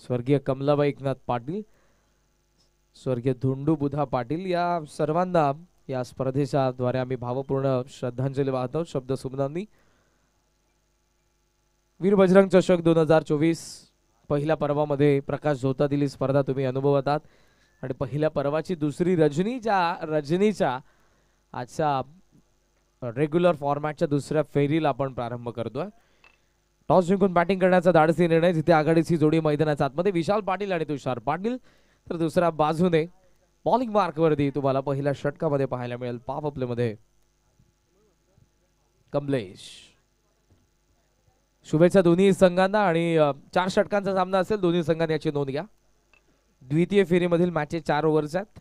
स्वर्गीय कमलाबाई एकनाथ पाटील, स्वर्गीय धोंडू बुधा पाटील या सर्वांना या स्पर्धेच्या द्वारे आम्ही भावपूर्ण श्रद्धांजली वाहतो शब्द सुमनांनी। वीर बजरंग चषक 2024 पहिल्या पर्वामध्ये प्रकाश झोता दिली स्पर्धा तुम्ही अनुभवतात आणि पहिल्या पर्वाची दुसरी रजनीच्या आजच्या रेग्युलर फॉर्मॅटच्या दुसऱ्या फेरीला आपण प्रारंभ करतोय। टॉस जिंकून बॅटिंग करण्याचा धाडसी निर्णय, जिथे आघाडीची जोडी मैदानाच्या आतमध्ये विशाल पाटील आणि तुषार पाटील, तर दुसऱ्या बाजूने बॉलिंग मार्कवरती तुम्हाला पहिल्या षटकामध्ये पाहायला मिळेल पॉवर प्ले मध्ये कमलेश। शुभेच्छा दोन्ही संघांना आणि 4 षटकांचा सामना असेल, दोन्ही संघांनी याची नोंद घ्या। द्वितीय फेरीमधील मॅचेस 4 ओव्हर्स आहेत।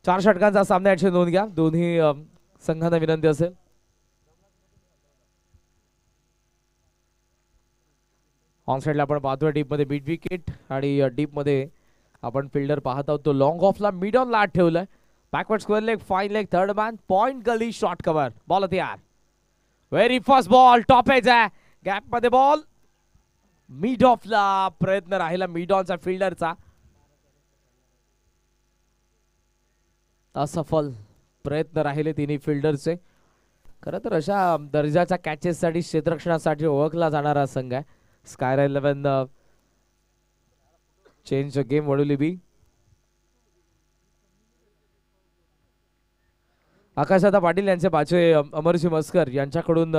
चार षटकांचा सामना याची नोंद घ्या, दोन्ही संघांना विनंती असेल। ऑन साइडला आपण पाहतोय डीप मध्ये बीट विकेट आणि डीप मध्ये आपण फिल्डर पाहत आहोत तो लॉंग ऑफला मिड ऑन ला ठेवलाय। Backward square leg, fine leg, third man, point gully, short cover, ball तयार, very fast ball, top edge आहे, गॅप मध्ये बॉल, मिड ऑफला प्रयत्न राहिला मिड ऑनचा फिल्डरचा, असफल प्रयत्न राहिले तिन्ही फिल्डरचे। खरं तर अशा दर्जाच्या कॅचेससाठी क्षेत्ररक्षणासाठी ओळखला जाणारा संघ आहे स्कायरा 11 चेंज गेम वडोली बी। आकाशदादा पाटील यांचे बाचे अमरसिंह मस्कर यांच्याकडून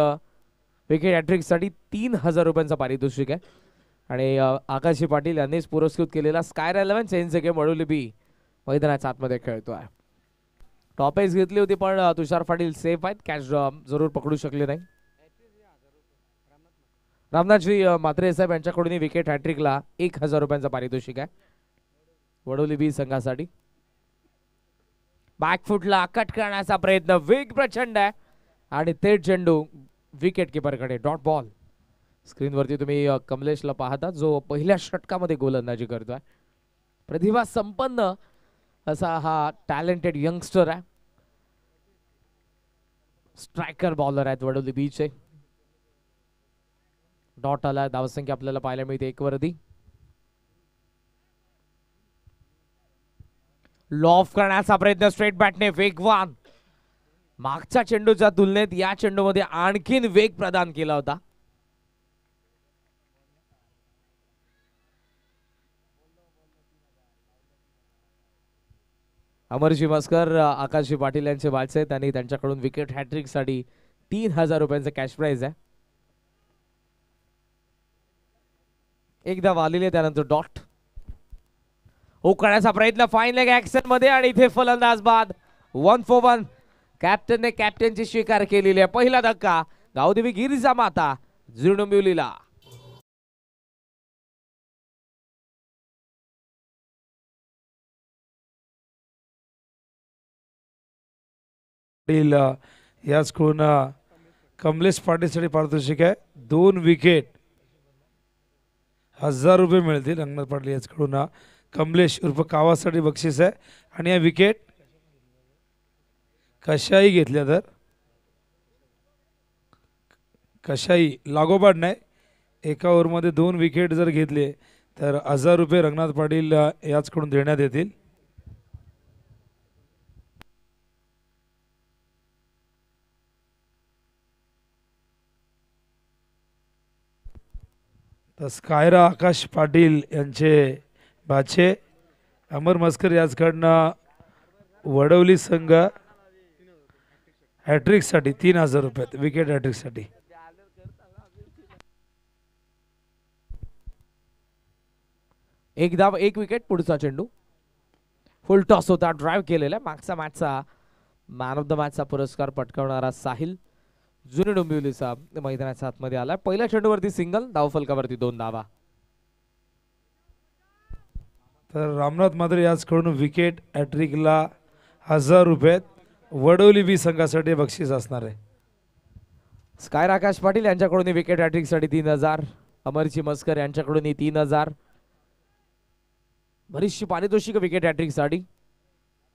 विकेट हॅट्रिक साठी 3000 रुपयांचा पारितोषिक आहे आणि आकाशी पाटील यांनीच पुरस्कृत केलेला स्कायरा 11 चेंज गेम वडोली बी मैदानाच्या आतमध्ये खेळतोय। टॉप एज घेतली होती पण तुषार पाटील सेफ आहेत, कॅच जरूर पकडू शकले नाही। रामनाथजी मात्रे साहेब यांच्याकडून विकेट हॅट्रिकला 1000 रुपयांचा पारितोषिक आहे वडोली बी संघासाठी। बॅकफुटला कट करण्याचा प्रयत्न, वेग प्रचंड आहे आणि ते चेंडू विकेट किपरकडे, डॉट बॉल। स्क्रीनवरती तुम्ही कमलेशला पाहता जो पहिल्या षटकामध्ये गोलंदाजी करतोय। प्रतिभा संपन्न असा हा टॅलेंटेड यंगस्टर आहे, स्ट्रायकर बॉलर आहेत वडोली बीचे। डॉट आला, धावसंख्या आपल्याला पाहायला मिळते 1 वरती। लॉफ करण्याचा प्रयत्न स्ट्रेट बॅटने, वेगवान, मागच्या चेंडूच्या तुलनेत या चेंडूमध्ये आणखीन वेग प्रदान केला होता। अमरजी मस्कर आकाशी पाटील यांचे बाचे आहेत आणि त्यांच्याकडून विकेट हॅट्रिक साठी 3000 रुपयांचा कॅश प्राइज आहे। एकदा वालिले त्यानंतर डॉट, करण्याचा प्रयत्न, फाइन लेग ऍक्शन मध्ये आणि इथे फलंदाज बाद, 1 for 1। कॅप्टनने कॅप्टनची स्वीकार केलेली आहे। पहिला धक्का गावदेवी गिरिजा माता डोंबिवलीला। याचकडून कमलेश पाटीलसाठी पारितोषिक आहे 2 विकेट, 1000 रुपये मिळतील। रंगनाथ पाटील याचकडून कमलेश उर्फ कावासाठी बक्षीस आहे आणि या विकेट कशाही घेतल्या तर कशाही लागोपाठ नाही, एका ओव्हरमध्ये 2 विकेट जर घेतले तर 1000 रुपये रंगनाथ पाटील याचकडून देण्यात येतील। तर स्कायरा आकाश पाटील यांचे बाचे अमर मस्कर याचकडनं वडवली संघ हॅट्रिक साठी 3000 रुपये विकेट हॅट्रिक साठी। एक धाव, 1 विकेट, पुढचा चेंडू फुल टॉस होता, ड्राइव्ह केलेला। मागचा मॅचचा मॅन ऑफ द मॅचचा पुरस्कार पटकावणारा साहिल जुने डोंबिवलीचा मैदानाच्या आतमध्ये आला। पहिल्या चेंडूवरती सिंगल, धावफलकावरती 2 धावा। तर रामनाथ मात्रे याचकडून विकेट स्काय आकाश पाटील यांच्याकडून विकेट हॅट्रिक साठी 3000. अमरची मस्कर यांच्याकडून 3000. बरीचशी पारितोषिक विकेट हॅट्रिक साठी.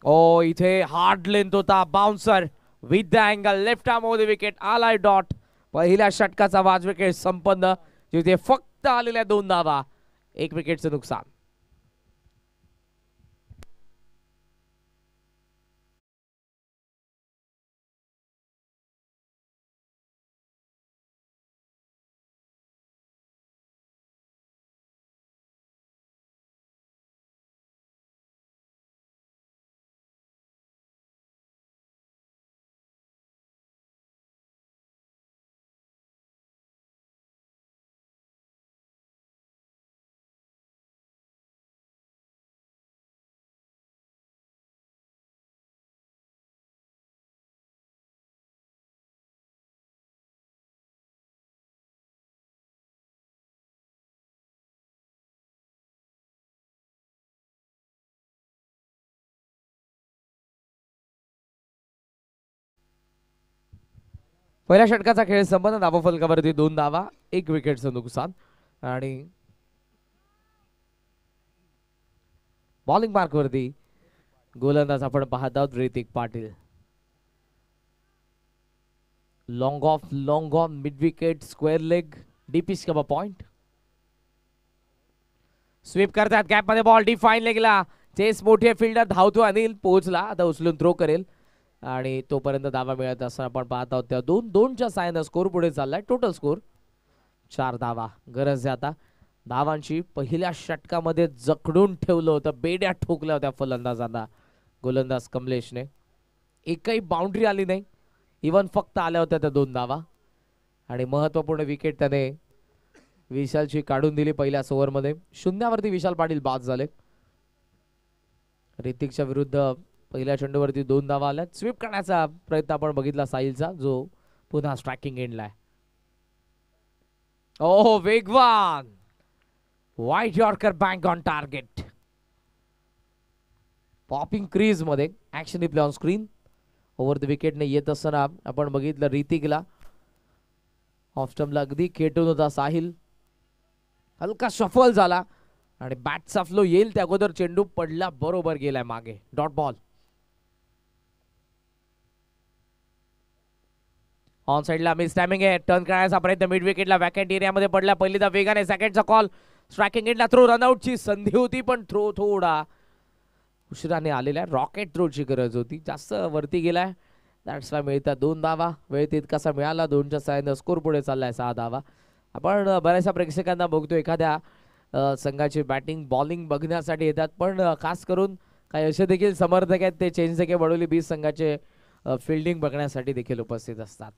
ओ इथे हार्ड लेंथ होता bouncer with the angle left arm over the wicket आलाय डॉट. पहिल्या षटकाचा वाज विकेट संपन्न जिथे फक्त आलेल्या 2 धावा 1 विकेटचं नुकसान. पहिल्या षटकाचा खेळ संपन्न. धावा फलकावरती 2 धावा 1 विकेटचं नुकसान. आणि बॉलिंग मार्क वरती गोलंदाज आपण पाहत आहोत Hrithik Patil. Long on mid wicket square leg DPs कबा पॉइंट. स्वीप करतात गॅप मध्ये बॉल डिफाईन लेगला. चेस मोठे फिल्डर धावतो अनिल पोहोचला आता उचलून थ्रो करेल आणि तोपर्यंत धावा मिळत असताना आपण पाहत आहोत त्या 2-2च्या साहाय्याने स्कोर पुढे चाललाय. टोटल स्कोर 4 धावा. गरज आहे आता धावांची. पहिल्या षटकामध्ये जखडून ठेवलं होतं बेड्या ठोकल्या होत्या फलंदाजांना गोलंदाज कमलेशने. एकही बाउंड्री आली नाही. इवन फक्त आल्या होत्या त्या 2 धावा आणि महत्वपूर्ण विकेट त्याने विशालची काढून दिली पहिल्याच ओव्हरमध्ये. शून्यावरती विशाल पाटील बाद झाले. ऋतिकच्या विरुद्ध पहिल्या चेंडूवरती 2 धावा आल्या. स्वीप करण्याचा प्रयत्न आपण बघितला साहिलचा जो पुन्हा स्ट्रायकिंग एंडला आहे. ओह वेगवान वाईट yorker bang on target. Popping crease मध्ये action play on screen. Over the विकेटने येत असताना आपण बघितलं ऋतिकला ऑफ स्टंपला अगदी खेटून होता साहिल. हलका शफल झाला आणि बॅटचा फ्लो येईल त्या अगोदर चेंडू पडला बरोबर गेलाय मागे. Dot ball. ऑन साइडला मिस टायमिंग आहे. टर्न करण्याचा प्रयत्न मिड विकेटला वॅकेंट एरियामध्ये पडला. पहिल्यांदा वेगाने सेकंडचा कॉल. स्ट्रायकिंग एंडला थ्रो रनआउटची संधी होती पण थ्रो थोडा उशिराने आलेला आहे. रॉकेट थ्रोची गरज होती. जास्त वरती गेलाय. दॅट्स वाय मिळतात 2 धावा. वेळ तितकासा मिळाला. 2च्या साहाय्याने स्कोर पुढे चाललाय 6 धावा. आपण बऱ्याचशा प्रेक्षकांना बघतो एखाद्या संघाची बॅटिंग बॉलिंग बघण्यासाठी येतात पण खास करून काही असे देखील समर्थक आहेत ते चेंज के बडोली 20 संघाचे फिल्डिंग बघण्यासाठी देखील उपस्थित असतात.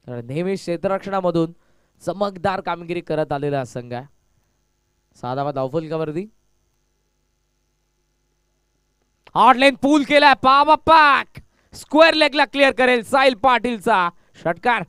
नेहमी क्षेत्ररक्षणामधून चमकदार कामगिरी करत आलेला संघ आहे. 6 धावा धावफलकावरती. हॉट लेन पूल केलाय. पावा पॅक स्क्वेअर लेगला क्लिअर करेल साहिल पाटीलचा षटकार.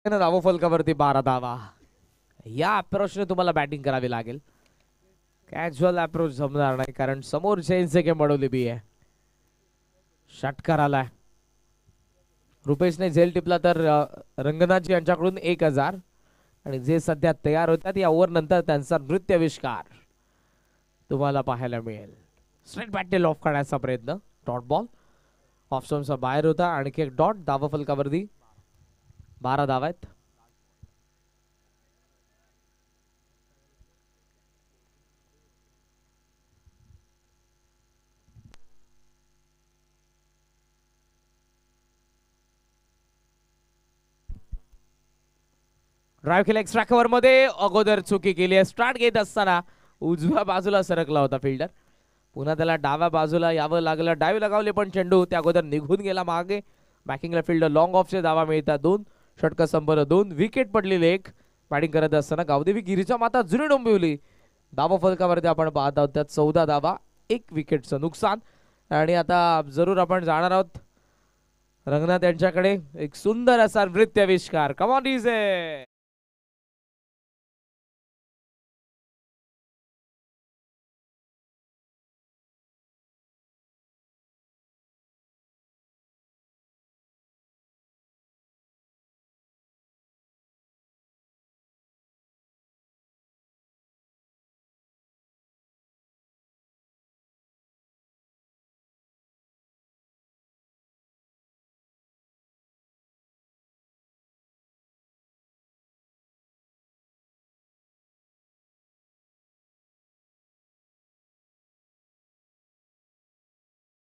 धावा फलकावरती 12 धावा. या अप्रोचने तुम्हाला बॅटिंग करावी लागेल. कॅज्युअल अप्रोच जमणार नाही कारण समोर चेंज के बडोली बी आहे. षटकार आलाय. रुपेशने झेल टिपला तर रंगनाथजी यांच्याकडून 1000 आणि जे सध्या तयार होतात या ओव्हर नंतर त्यांचा नृत्याविष्कार तुम्हाला पाहायला मिळेल. स्ट्रेट बॅट ऑफ करण्याचा प्रयत्न. Dot ball. ऑफ स्टंपचा बाहेर होता. आणखी एक डॉट. धावा फलकावरती 12 धावा आहेत. ड्राईव्ह केला एक्स्ट्रा कव्हर मध्ये. अगोदर चुकी केली आहे. स्टार्ट घेत असताना उजव्या बाजूला सरकला होता फिल्डर. पुन्हा त्याला डाव्या बाजूला यावं लागलं, डावी लगावले पण चेंडू त्या अगोदर निघून गेला मागे. बॅकिंगला फिल्डर लॉंग ऑफचे धावा मिळतात 2, षटक संपर 2, विकेट पडलेली 1. बॅटिंग करत असताना गावदेवी गिरीजा माता जुनी डोंबिवली धावा फलकावरती आपण पाहत आहोत. त्यात 14 धावा, 1 विकेटचं नुकसान. आणि आता जरूर आपण जाणार आहोत रंगनाथ यांच्याकडे. एक सुंदर असा नृत्याविष्कार. Come on DJ.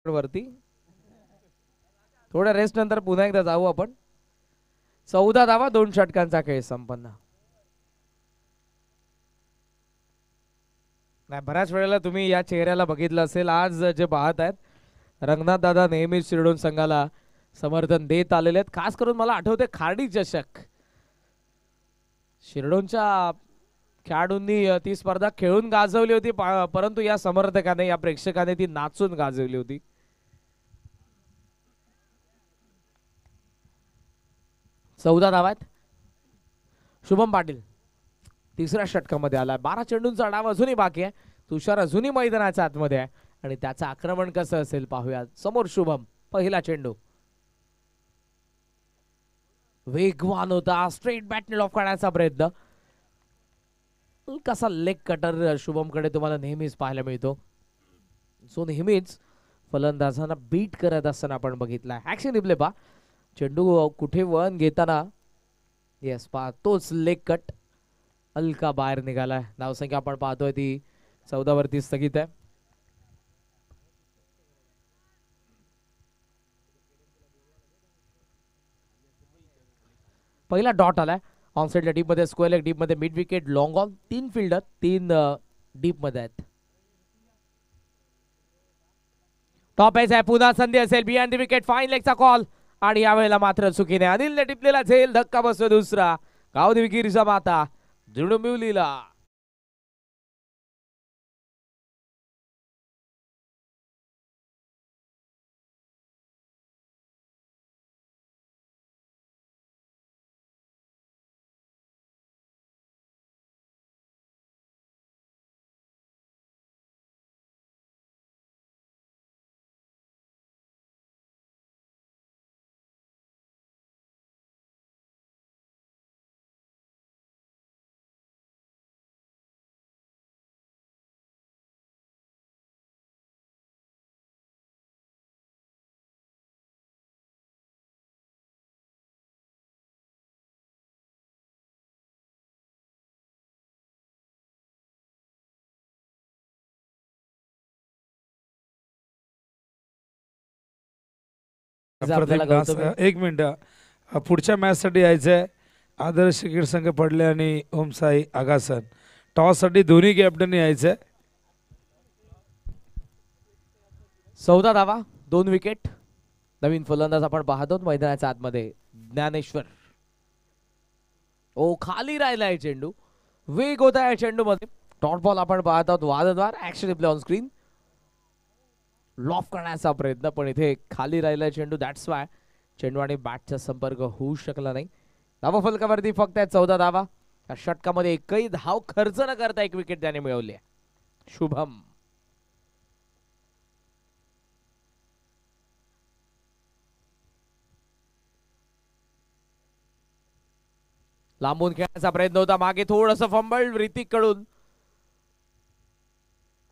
वरती थोड्या रेस्ट नंतर पुन्हा एकदा जाऊ आपण. 14 धावा, 2 षटकांचा खेळ संपन्न. नाही, बऱ्याच वेळेला तुम्ही या चेहऱ्याला बघितलं असेल. आज जे पाहत आहेत रंगनाथ दादा नेहमीच शिरडोन संघाला समर्थन देत आलेले आहेत. खास करून मला आठवते खाडी चषक, शिरडोनच्या खेळाडूंनी ती स्पर्धा खेळून गाजवली होती, परंतु या समर्थकाने, या प्रेक्षकाने ती नाचून गाजवली होती. चौदा धावात शुभम पाटील तिसऱ्या षटकामध्ये आला. 12 चेंडूंचा डाव अजूनही बाकी आहे. तुषार अजूनही मैदानाच्या आतमध्ये आहे आणि त्याचं आक्रमण कसं असेल पाहूया. समोर शुभम, पहिला चेंडू वेगवान होता, स्ट्रेट बॅटने लॉफ करण्याचा प्रयत्न. कसा लेग कटर शुभमकडे तुम्हाला नेहमीच पाहायला मिळतो. सो नेहमीच फलंदाजांना बीट करत असताना आपण बघितलाय. ऍक्शन रिप्ले पा, चेंडू कुठे वळण घेताना, येस पा तोच लेग कट हलका बाहेर निघालाय. धावसंख्या आपण पाहतोय ती 14 वरती स्थगित आहे. पहिला डॉट आलाय ऑनसाइडच्या डीप मध्ये, स्क्वेअर लेग डीप मध्ये, mid wicket, long on. 3 fielder, 3 deep मध्ये आहेत. टॉप एज आहे, पुन्हा संधी असेल बिहाइंड द विकेट, फाईन लेगचा कॉल. आणि यावेळेला मात्र चुकीने अनिलने टिपलेला झेल, धक्का बसतो दुसरा. गावदेवी गिरीजा माता डोंबिवलीला. एक मिनिट, पुढच्या मॅच साठी यायचंय. आदर्श क्रिकेट संघ पडले आणि ओमसाई आगासन. टॉस साठी दोन्ही कॅप्टन यायचंय. 14 धावा, 2 विकेट. नवीन फलंदाज आपण पाहतो मैदानाच्या आतमध्ये, ज्ञानेश्वर. ओ खाली राहिलाय चेंडू, वेग होता या चेंडू मध्ये. डॉट बॉल आपण पाहत आहोत वारंवार. Action replay on screen. Loaf करण्याचा प्रयत्न, पण इथे खाली राहिला चेंडू. दॅट्स वाय चेंडू आणि बॅटचा संपर्क होऊ शकला नाही. धावा फलकावरती फक्त 14 धावा. या षटकामध्ये एकही धाव खर्च न करता 1 विकेट त्याने मिळवली. शुभम लांबून खेळण्याचा प्रयत्न होता, मागे थोडंसं फंबल ऋतिक कडून.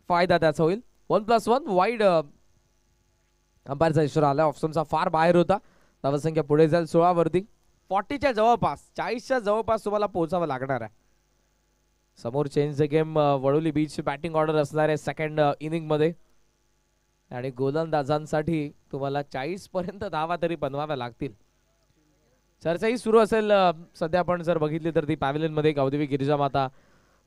फायदा त्याचा होईल. 1+1 वाईड अंपायरचा इशारा आला. ऑप्शनचा फार बाहेर होता. धावसंख्या पुढे जाईल 16 वरती. 40च्या जवळपास, 40च्या जवळपास तुम्हाला पोहोचावं लागणार आहे. समोर change the game Vadoli beach batting order असणार आहे सेकंड इनिंग मध्ये. आणि गोलंदाजांसाठी तुम्हाला 40 पर्यंत धावा तरी बनवाव्या लागतील. चर्चाही सुरू असेल. सध्या आपण जर बघितली तर ती पॅव्हिलियन मध्ये गावदेवी गिरिजा माता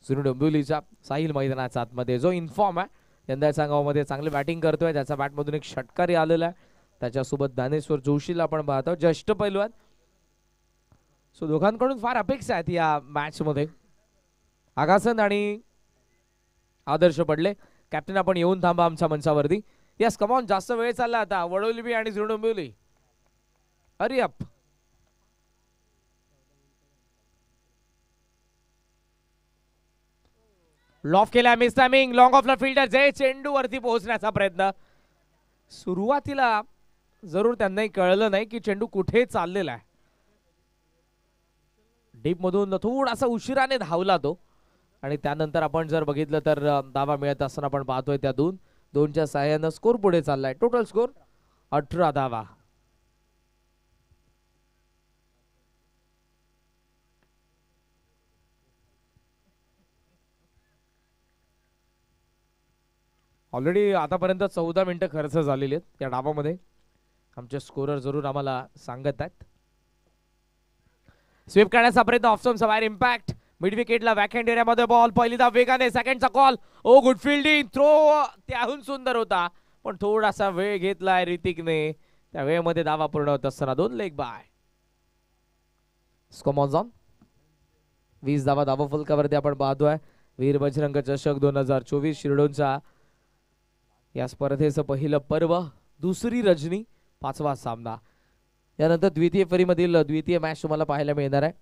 जुनी डोंबिवलीच्या साहिल मैदानाच्या आतमध्ये जो इन्फॉर्म आहे यंदाच्या गावामध्ये चांगली बॅटिंग करतोय. त्याच्या बॅटमधून एक षटकारी आलेला आहे. त्याच्यासोबत दानेश्वर जोशीला आपण पाहतो, ज्येष्ठ पैलवान. सो दोघांकडून फार अपेक्षा आहेत या मॅच मध्ये. आगासन आणि आदर्श पडले. कॅप्टन आपण येऊन थांबा आमच्या मंचावरती. यस कमॉन, जास्त वेळ चालला आता. वडोली आणि झुडुंबिवली, हरी अप. लॉफ केला, मिस टायमिंग. लॉंग ऑफला फिल्डर जे चेंडू वरती पोहोचण्याचा प्रयत्न. सुरुवातीला जरूर त्यांनाही कळलं नाही की चेंडू कुठे चाललेला आहे. डीप मधून थोडासा उशिराने धावला तो. आणि त्यानंतर आपण जर बघितलं तर धावा मिळत असताना आपण पाहतोय त्या दोनच्या सहाय्यानं स्कोर पुढे चाललाय. टोटल स्कोर 18 धावा. ऑलरेडी आतापर्यंत 14 मिनिटं खर्च झालेली आहेत या डावामध्ये. आमचे स्कोरर जरूर आम्हाला सांगत आहेत. स्वीप करण्याचा प्रयत्न, ऑफस्टम्पचा बाहेर इम्पॅक्ट. मिड विकेटला बॅकहँड एरियामध्ये बॉल. पहिलीदा वेगाने, सेकंडचा कॉल. ओ गुड फिल्डिंग. थ्रो त्याहून सुंदर होता, पण थोडासा वेळ घेतलाय ऋतिकने. त्या वेळेमध्ये धावा पूर्ण होत असताना 2 लेग बाय. स्कोमॉन्झॉन 20 धावा धावा फलकावरती आपण पाहतोय. वीर बजरंग चषक 2024 शिरडोनचा या स्पर्धेचं पहिलं पर्व, दुसरी रजनी, 5वा सामना. यानंतर द्वितीय फेरीमधील द्वितीय मॅच तुम्हाला पाहायला मिळणार आहे.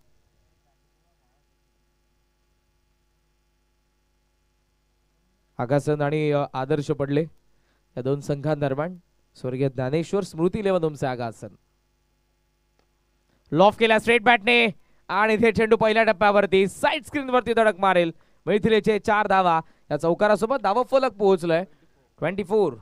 आगासन आणि आदर्श पडले या दोन संघांदरम्यान. स्वर्गीय ज्ञानेश्वर स्मृती लेवन तुमचे आगासन. लॉफ केला स्ट्रेट बॅटने आणि इथे चेंडू पहिल्या टप्प्यावरती साइड स्क्रीन वरती धडक मारेल. मैथिलीचे 4 धावा. या चौकारासोबत धावा फलक पोहोचलाय 24.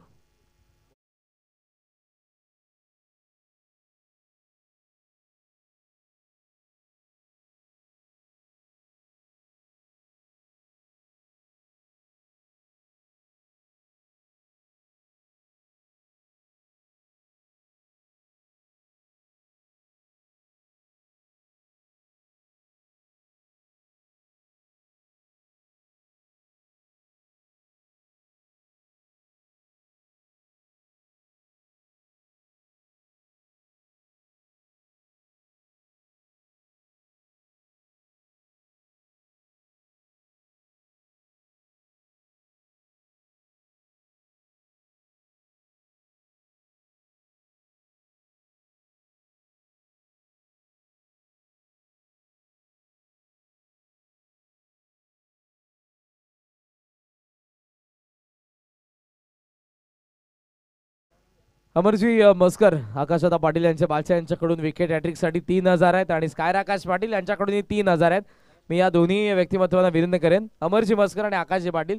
अमरजी मस्कर, आकाशदा पाटील यांच्या बादशाह यांच्याकडून विकेट हॅट्रिक साठी 3000 आहेत आणि स्कायर आकाश पाटील यांच्याकडून 3000 आहेत. मी या दोन्ही व्यक्तिमत्वांना विनंती करेन, अमरजी मस्कर आणि आकाशजी पाटील,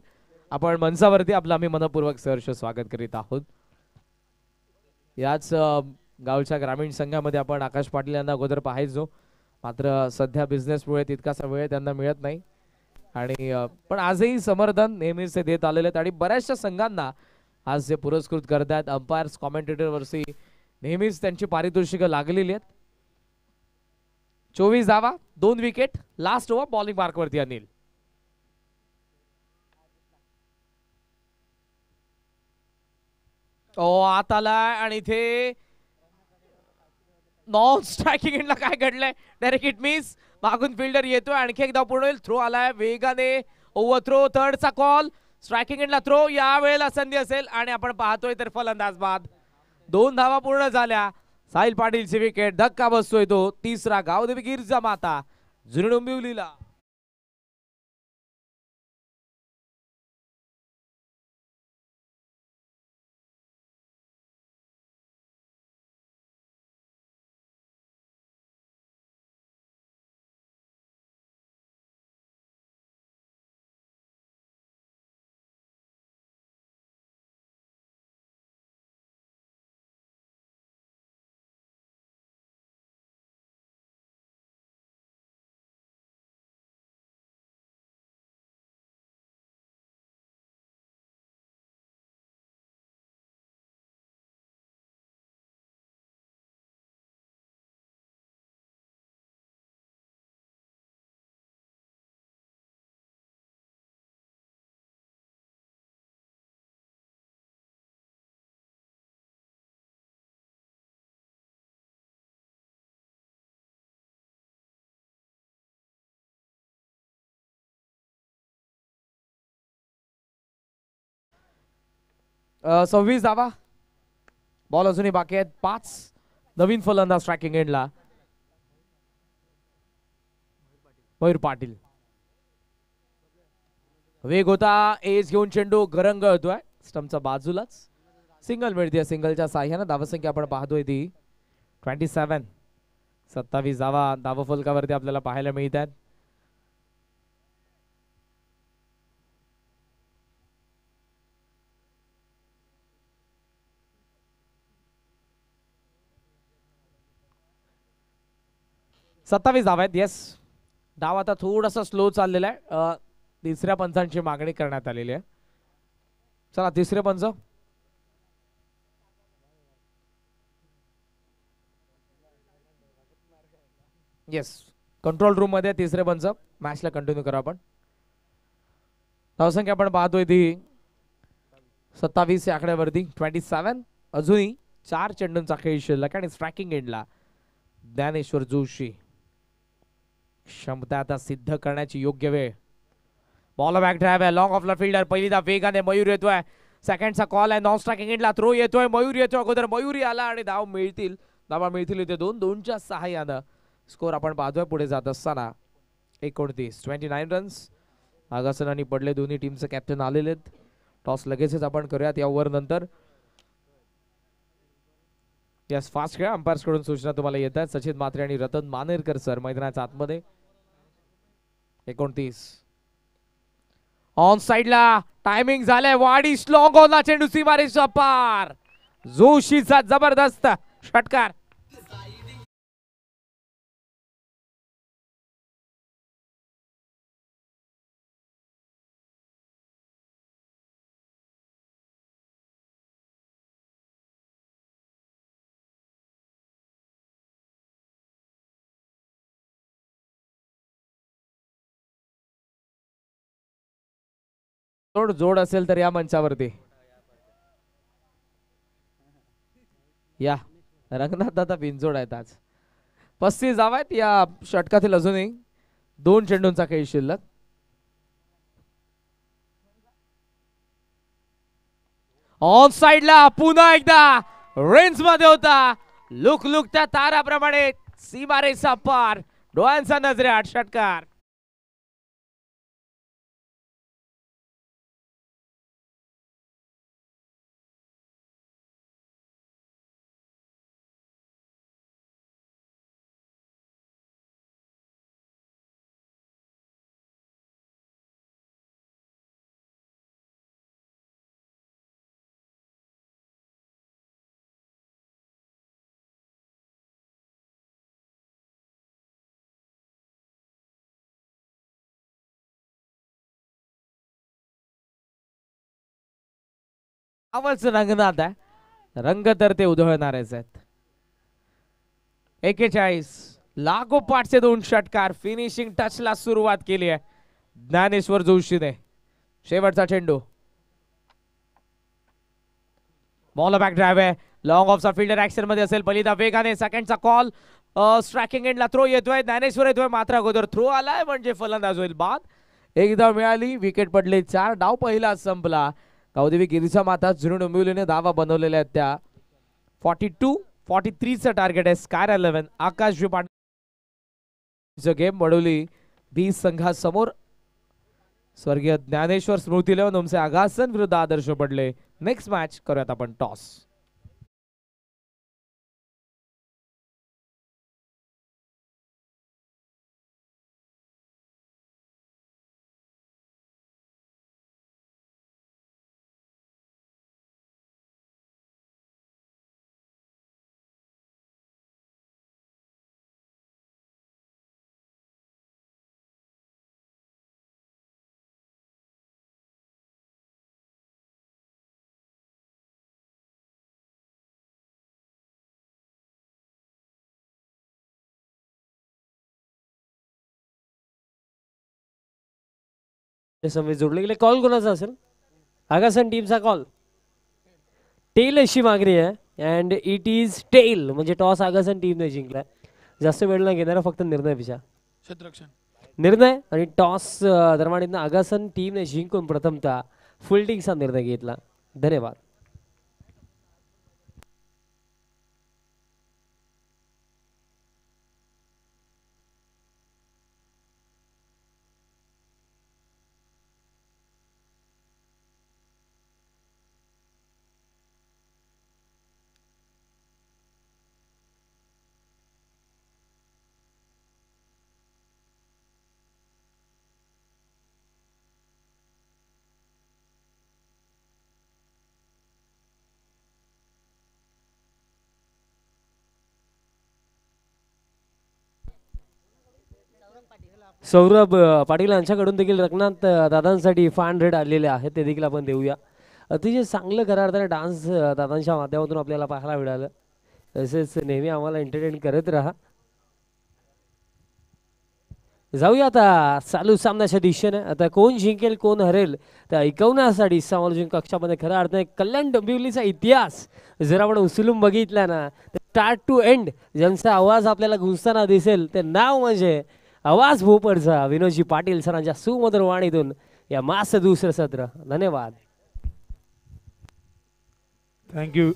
आपण मंचावरती आपलं आम्ही मनपूर्वक सहर्ष स्वागत करीत आहोत. याच गावच्या ग्रामीण संघामध्ये आपण आकाश पाटील यांना अगोदर पाहायचो, मात्र सध्या बिझनेसमुळे तितकासा वेळ त्यांना मिळत नाही. आणि पण आजही समर्थन नेहमीच ते देत आलेले आहेत आणि बऱ्याचशा संघांना आज जे पुरस्कृत करतात अंपायर्स कॉमेंटेटर वरती नेहमीच त्यांची पारितोषिकं लागलेली आहेत. 24 धावा 2 wicket. Last over bowling mark वरती अनिल. आत आलाय आणि इथे नॉन स्ट्रायकिंग एंडला काय घडलंय, डायरेक्ट हिट मिस. मागून फिल्डर येतोय, आणखी एक धाव पूर्ण होईल. थ्रो आलाय वेगाने, ओव्हर थ्रो, थर्डचा कॉल. स्ट्रायकिंग एंडला थ्रो, या वेळेला संधी असेल आणि आपण पाहतोय तर फलंदाज बाद. 2 धावा पूर्ण झाल्या. साहिल पाटीलची विकेट, धक्का बसतोय तो तिसरा. गावदेवी गिरजा माता जुनी डोंबिवलीला. 26 धावा. बॉल अजूनही बाकी आहेत 5. नवीन फलंदाज स्ट्रायकिंग एंडला मयूर पाटील. वेग होता, एज घेऊन चेंडू गरंग होतोय स्टंपच्या बाजूलाच. सिंगल मिळते. सिंगलच्या साह्यानं धावसंख्या आपण पाहतोय ती 27. 27 धावा धावफलकावरती आपल्याला पाहायला मिळतात. सत्तावीस धावा आहेत. येस, डाव आता थोडासा स्लो चाललेला आहे. तिसऱ्या पंचांची मागणी करण्यात आलेली आहे. चला तिसरे पंच. येस, कंट्रोल रूम मध्ये तिसरे पंच. मॅचला कंटिन्यू करा आपण. धावसंख्या आपण पाहतोय ती 27 या आकड्यावरती 27. अजूनही 4 चेंडूंचा खेळ शिल्लक आणि स्ट्रायकिंग एंडला ज्ञानेश्वर जोशी. क्षमता आता सिद्ध करण्याची योग्य वेळ. बॉल बॅक ड्राइव्ह आहे. लॉंग ऑफला फिल्डर पहिलीदा वेगाने मयूर येतोय. सेकंडचा कॉल आहे. नॉन स्ट्रायकिंग एंडला थ्रो येतोय. मयूर येतोय. अगोदर मयूरी आला आणि धावा मिळतील इथे 2-2च्या सहाय्यानं. स्कोर आपण पाहतोय पुढे जात असताना 29 रन्स. आगासनानी पडले. दोन्ही टीमचे कॅप्टन आलेले आहेत. टॉस लगेचच आपण करूयात या ओव्हर नंतर. यस, फास्ट खेळ. अंपायर्स कडून सूचना तुम्हाला येत आहेत. सचिन म्हात्रे आणि रतन मानेरकर सर मैदानाच्या आतमध्ये. 29 ऑन साइडला टायमिंग झालंय. वाडी स्लॉंग ऑनला चेंडू सीमारेषा पार. जोशीचा जबरदस्त षटकार. जोड असेल तर या मंचावरती या. रंगनाथ दादा बिनजोड आहेत आज. 35 धावा आहेत या षटकातील. अजूनही 2 चेंडूंचा खेळ शिल्लक. ऑन साइडला पुन्हा एकदा रेंज मध्ये होता. लुक त्या ताराप्रमाणे सीमारेषा पार. डोळ्यांचा नजरेआड षटकार. आवच रंगनाथ आहे. रंग तर ते उधळणारेच आहेत. 41 लागोपाठचे 2 षटकार. फिनिशिंग टचला सुरुवात केली आहे ज्ञानेश्वर जोशीने. शेवटचा चेंडू. बॉल बॅक ड्राइव्ह आहे. लॉंग ऑफचा फिल्डर ऍक्शन मध्ये असेल. पहिलीदा वेगाने. सेकंडचा कॉल. स्ट्रायकिंग एंडला थ्रो येतोय. ज्ञानेश्वर येतोय. मात्र अगोदर थ्रो आलाय म्हणजे फलंदाज होईल बाद. एकदा मिळाली. विकेट पडले 4. डाव पहिला संपला. गावदेवी गिरीजा माता जुनू डोंबिवलीने धावा बनवलेल्या आहेत त्या. 42-43चं टार्गेट आहे. स्कार 11 आकाश पाटील गेम वडोली 20 संघासमोर. स्वर्गीय ज्ञानेश्वर स्मृती लेवन तुमचे आगासन विरुद्ध आदर्श पडले. नेक्स्ट मॅच करूयात आपण टॉस. समय जोडले गेले. कॉल कोणाचा असेल? आगासन टीमचा कॉल. टेल अशी मागणी आहे अँड इट इज टेल. म्हणजे टॉस आगासन टीमने जिंकलाय. जास्त वेळ न घेणारा फक्त निर्णय पिछा क्षेत्ररक्षण निर्णय आणि टॉस दरम्यान आगासन टीमने जिंकून प्रथमतः फुलटिंगचा निर्णय घेतला. धन्यवाद. सौरभ पाटील यांच्याकडून देखील रंगनाथ दादांसाठी 500 आलेले आहेत, ते देखील आपण देऊया. अतिशय चांगलं खऱ्या अर्थाने डान्स दादांच्या माध्यमातून आपल्याला पाहायला मिळालं. तसेच नेहमी आम्हाला एंटरटेन करत राहा. जाऊया आता चालू सामन्याच्या दिशेने. आता कोण जिंकेल कोण हरेल ते ऐकवण्यासाठी समालोचन कक्षामध्ये खऱ्या अर्थाने कल्याण डोंबिवलीचा इतिहास जर आपण उचलून बघितला ना, तर स्टार्ट टू एंड ज्यांचा आवाज आपल्याला गुंजताना दिसेल ते नाव म्हणजे आवाज भोपरचा विनोदजी पाटील सरांच्या सुमधुर वाणीतून या मास दुसरं सत्र. धन्यवाद. थँक्यू.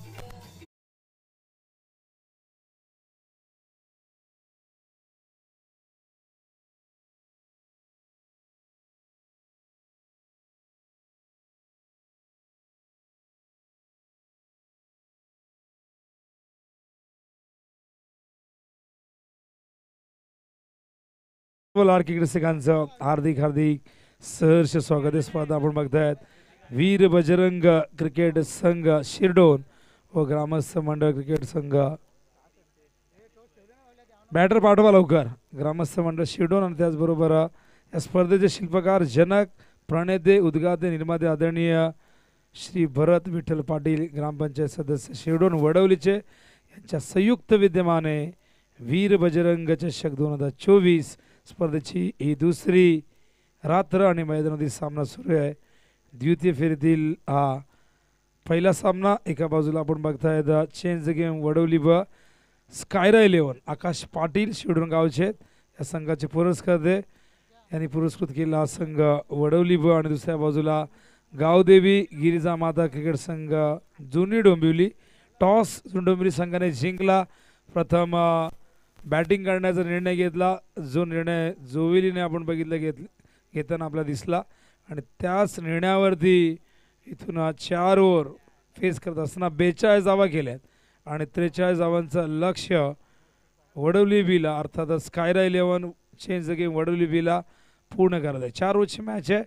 लाडकी रसिकांचं हार्दिक हार्दिक सहर्ष स्वागत आहे. स्पर्धा आपण बघतायत वीर बजरंग क्रिकेट संघ शिरडोन व ग्रामस्थ मंडळ क्रिकेट संघ. बॅटर पाठवा लवकर. ग्रामस्थ मंडळ शिरडोन आणि त्याचबरोबर या स्पर्धेचे शिल्पकार जनक प्रणेते उद्घाते निर्माते आदरणीय श्री भरत विठ्ठल पाटील ग्रामपंचायत सदस्य शिरडोन वडवलीचे यांच्या संयुक्त विद्यमाने वीर बजरंग चषक 2024 स्पर्धेची ही दुसरी रात्र आणि मैदानातील सामना सुरू आहे. द्वितीय फेरीतील हा पहिला सामना. एका बाजूला आपण बघतायत चेंज गेम वडवली व स्कायरा 11 आकाश पाटील शिरडोन गावचे या संघाचे पुरस्कर्ते यांनी पुरस्कृत केला हा संघ वडवली व. आणि दुसऱ्या बाजूला गावदेवी गिरिजा माता क्रिकेट संघ जुनी डोंबिवली. टॉस डोंबिवली संघाने जिंकला. प्रथम बॅटिंग करण्याचा निर्णय घेतला, जो निर्णय जोविलीने आपण बघितलं घेताना आपल्याला दिसला. आणि त्याच निर्णयावरती इथून 4 ओव्हर फेस करत असताना 42 धावा केल्यात आणि 43 धावांचं लक्ष्य वडवली बीला अर्थातच स्कायरा 11 चेंज गेम वडवली बीला पूर्ण करत आहे. 4 ओव्हरची मॅच आहे.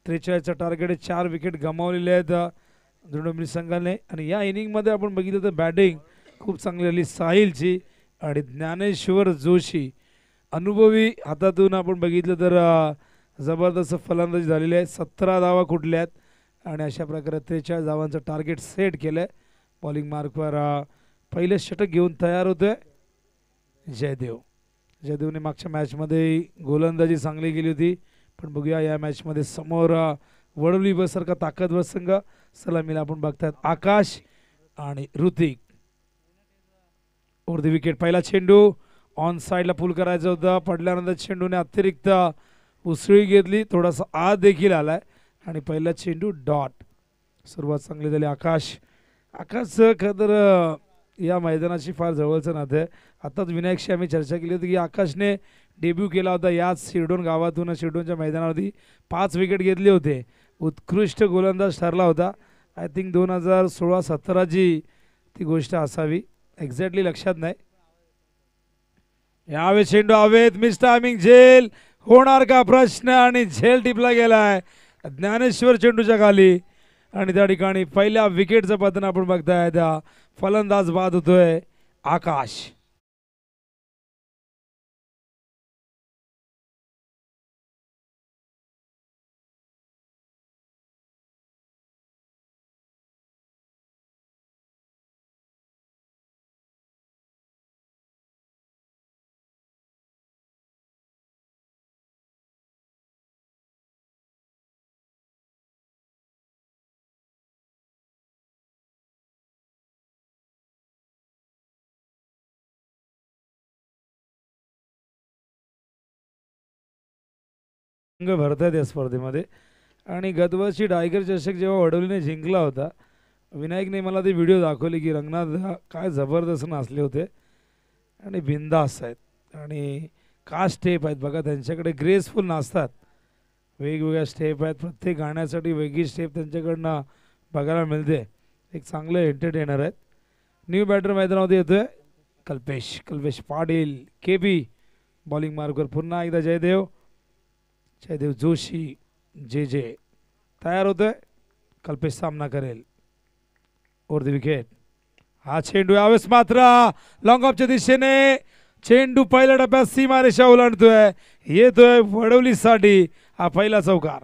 43चं टार्गेट आहे. 4 विकेट गमावलेले आहेत डोंबिवली संघाने. आणि या इनिंगमध्ये आपण बघितलं तर बॅटिंग खूप चांगली आली साहिलची आणि ज्ञानेश्वर जोशी अनुभवी हातातून आपण बघितलं तर जबरदस्त फलंदाजी झालेली आहे. 17 धावा कुठल्या आहेत आणि अशा प्रकारे 43 धावांचं टार्गेट सेट केलं आहे. बॉलिंग मार्कवर पहिले षटक घेऊन तयार होतोय जयदेव. जयदेवने मागच्या मॅचमध्ये गोलंदाजी चांगली केली होती, पण बघूया या मॅचमध्ये समोर वडवली बसारखा ताकदवर संघ. सलामीला आपण बघतात आकाश आणि ऋतिक. The wicket. पहिला चेंडू ऑन साईडला पुल करायचा होता, पडल्यानंतर चेंडूने अतिरिक्त उसळी घेतली, थोडासा आत देखील आलाय आणि पहिला चेंडू डॉट. सुरुवात चांगली झाली. आकाशचं खरं तर या मैदानाची फार जवळचं नातं आहे. आताच विनायकशी आम्ही चर्चा केली होती की आकाशने डेब्यू केला होता याच शिरडोन गावातून. शिरडोनच्या मैदानावरती 5 विकेट घेतले होते. उत्कृष्ट गोलंदाज ठरला होता. आय थिंक 2016-17ची ती गोष्ट असावी, एक्झॅक्टली लक्षात नाही. यावे चेंडू हवेत. मिस टायमिंग झेल होणार का प्रश्न आणि झेल टिपला गेलाय ज्ञानेश्वर चेंडूच्या खाली आणि त्या ठिकाणी पहिल्या विकेटचं पतन आपण बघताय. त्या फलंदाज बाद होतोय आकाश. भरतात या स्पर्धेमध्ये. आणि गतवर्षी टायगर चषक जेव्हा वडवलीने जिंकला होता, विनायकने मला ते व्हिडिओ दाखवले की रंगनाथ काय जबरदस्त नाचले होते आणि बिंदास आहेत आणि का स्टेप आहेत बघा त्यांच्याकडे. ग्रेसफुल नाचतात, वेगवेगळ्या स्टेप आहेत, प्रत्येक गाण्यासाठी वेगळी स्टेप त्यांच्याकडनं बघायला मिळते. एक चांगले एंटरटेनर आहेत. न्यू बॅटर मैदानामध्ये येतोय कल्पेश पाटील केबी. बॉलिंग मार्कवर पुन्हा एकदा जयदेव जोशी जे तयार होतोय. कल्पेश सामना करेल. The wicket. हा चेंडू यावेळेस मात्र लॉंग ऑफच्या दिशेने चेंडू पहिल्या टप्प्यात सीमारेषा ओलांडतोय, येतोय वडवलीसाठी हा पहिला चौकार.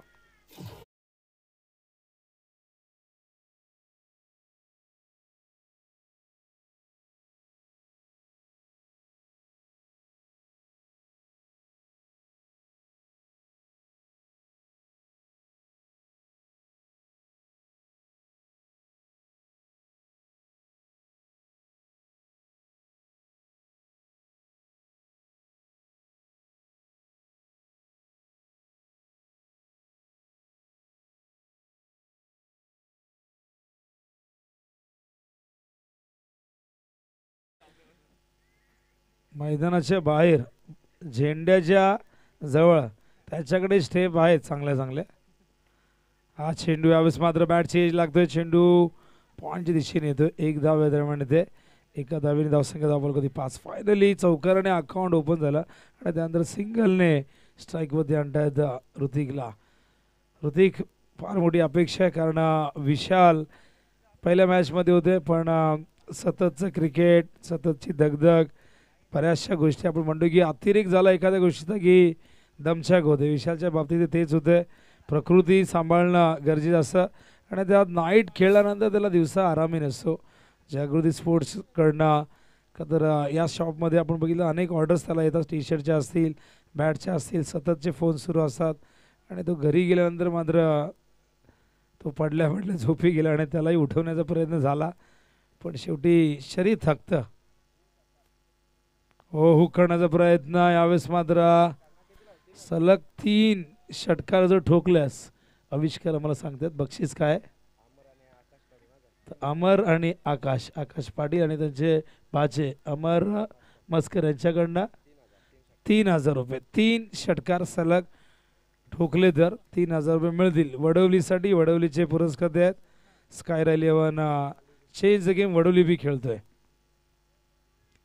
मैदानाच्या बाहेर झेंड्याच्या जवळ त्याच्याकडे स्टेप आहेत चांगल्या चांगल्या. हा चेंडू यावेळेस मात्र बॅट चेंज लागतोय, चेंडू पॉईंटच्या दिशेने येतोय. एक धाव या दरम्यान येते, एका धावेने धावसंख्या धावल कधी 5. फायनली चौकाराने अकाउंट ओपन झालं आणि त्यानंतर सिंगलने स्ट्राईकवरती आणतायत ऋतिकला. ऋतिक फार मोठी अपेक्षा आहे, कारण विशाल पहिल्या मॅचमध्ये होते, पण सततचं क्रिकेट, सततची दगदग, बऱ्याचशा गोष्टी आपण म्हणतो की अतिरेक झाला एखाद्या गोष्टीचा की दमछाक होते. विशालच्या बाबतीत तेच होते. प्रकृती सांभाळणं गरजेचं असतं आणि त्यात नाईट खेळल्यानंतर त्याला दिवसा आरामी नसतो. जागृती स्पोर्ट्सकडनं का तर या शॉपमध्ये आपण बघितलं अनेक ऑर्डर्स त्याला येतात, टी शर्टच्या असतील, बॅटच्या असतील, सततचे फोन सुरू असतात आणि तो घरी गेल्यानंतर मात्र तो पडल्या झोपी गेला आणि त्यालाही उठवण्याचा प्रयत्न झाला, पण शेवटी शरीर थकतं. हो, हुक करण्याचा प्रयत्न यावेळेस मात्र सलग 3 षटकार जर ठोकल्यास आविष्कार आम्हाला सांगतात बक्षीस काय. अमर आणि आकाश पाटील आणि त्यांचे भाचे अमर मस्कर यांच्याकडनं 3000 रुपये. 3 षटकार सलग ठोकले तर 3000 रुपये मिळतील. वडवलीसाठी वडवलीचे पुरस्कार आहेत. Sky Rally 11 change the game Wadavali B खेळतोय.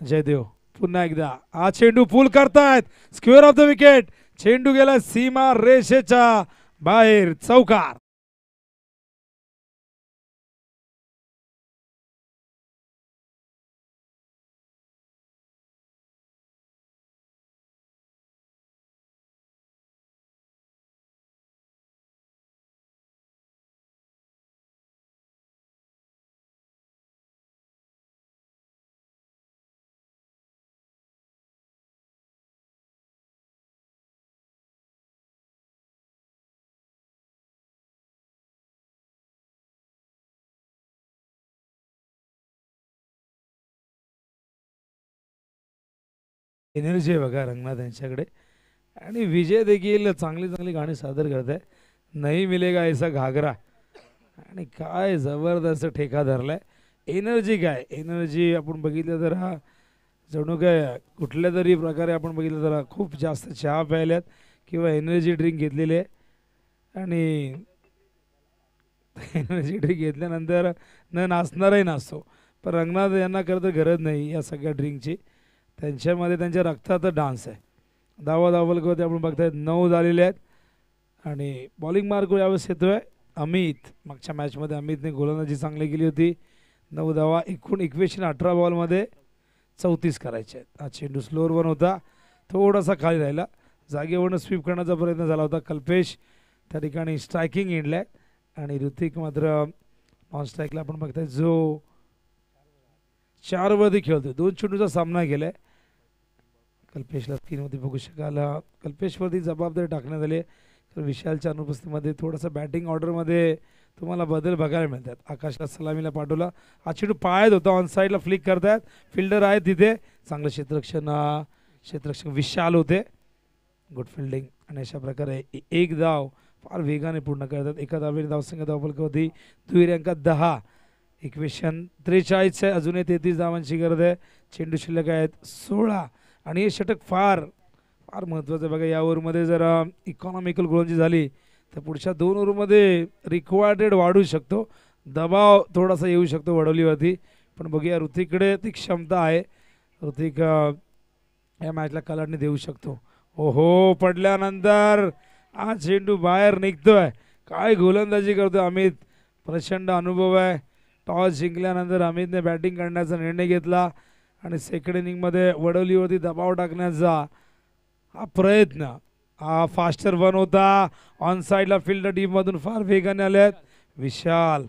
जयदेव पुन्हा एकदा हा चेंडू पूल करतायत, स्क्वेअर ऑफ द विकेट. चेंडू गेला सीमा रेषेच्या बाहेर, चौकार. एनर्जी आहे बघा रंगनाथ यांच्याकडे आणि विजय देखील चांगली चांगली गाणी सादर करत आहे. नाही मिलेगा ऐसा घागरा आणि काय जबरदस्त ठेका धरलाय. एनर्जी काय एनर्जी आपण बघितलं तर हा जणू काय कुठल्या तरी प्रकारे आपण बघितलं तर खूप जास्त चहा प्यायल्यात किंवा एनर्जी ड्रिंक घेतलेली आहे आणि एनर्जी ड्रिंक घेतल्यानंतर न नाचणारही नाचतो. पण रंगनाथ यांना खरं तर गरज नाही या सगळ्या ड्रिंकची. त्यांच्यामध्ये त्यांच्या रक्तात डान्स आहे. धावलगवते आपण बघतायत 9 झालेले आहेत आणि बॉलिंग मार्क यावेळेस येतोय अमित. मागच्या मॅचमध्ये अमितने गोलंदाजी चांगली केली होती. 9 धावा, एकूण इक्वेशन 18 बॉलमध्ये 34 करायचे आहेत. हा चेंडू स्लोअर वन होता, थोडासा खाली राहिला, जागेवरनं स्वीप करण्याचा प्रयत्न झाला होता. कल्पेश त्या ठिकाणी स्ट्रायकिंग एंडला आणि ऋतिक मात्र ऑन स्ट्राईकला आपण बघताय जो 4 वरती खेळतोय. 2 चेंडूचा सामना केलाय. कल्पेशला 3 वरती बघू शकाल. कल्पेशवरती जबाबदारी टाकण्यात आली तर विशालच्या अनुपस्थितीमध्ये थोडंसं बॅटिंग ऑर्डरमध्ये तुम्हाला बदल बघायला मिळतात. आकाशला सलामीला पाठवला, हा चेंडू पायात होता, ऑन साईडला फ्लिक करतायत, फिल्डर आहेत तिथे, चांगलं क्षेत्ररक्षण विशाल होते, गुड फिल्डिंग आणि अशा प्रकारे एक धाव फार वेगाने पूर्ण करतात. एका धावेने धावसंख्या धावफलक होती दुहेरी अंकात 10, इक्वेशन 43 आहे. अजूनही 33 धावांची गरज आहे. चेंडू शिल्लक आहेत 16 आणि हे षटक फार फार महत्त्वाचं बघा. या ओव्हरमध्ये जर इकॉनॉमिकल गोलंदाजी झाली तर पुढच्या 2 ओव्हरमध्ये रिक्वायर्ड वाढू शकतो, दबाव थोडासा येऊ शकतो वडवलीवरती. पण बघूया ऋतिककडे ती क्षमता आहे. ऋतिक या मॅचला कलाडणी देऊ शकतो. ओहो, पडल्यानंतर हा चेंडू बाहेर निघतोय. काय गोलंदाजी करतोय अमित, प्रचंड अनुभव आहे. टॉस जिंकल्यानंतर अमितने बॅटिंग करण्याचा निर्णय घेतला आणि सेकंड इनिंगमध्ये वडवलीवरती दबाव टाकण्याचा हा प्रयत्न, हा फास्टर वन होता. ऑन साईडला फिल्डर टीममधून फार वेगाने आल्यात. विशाल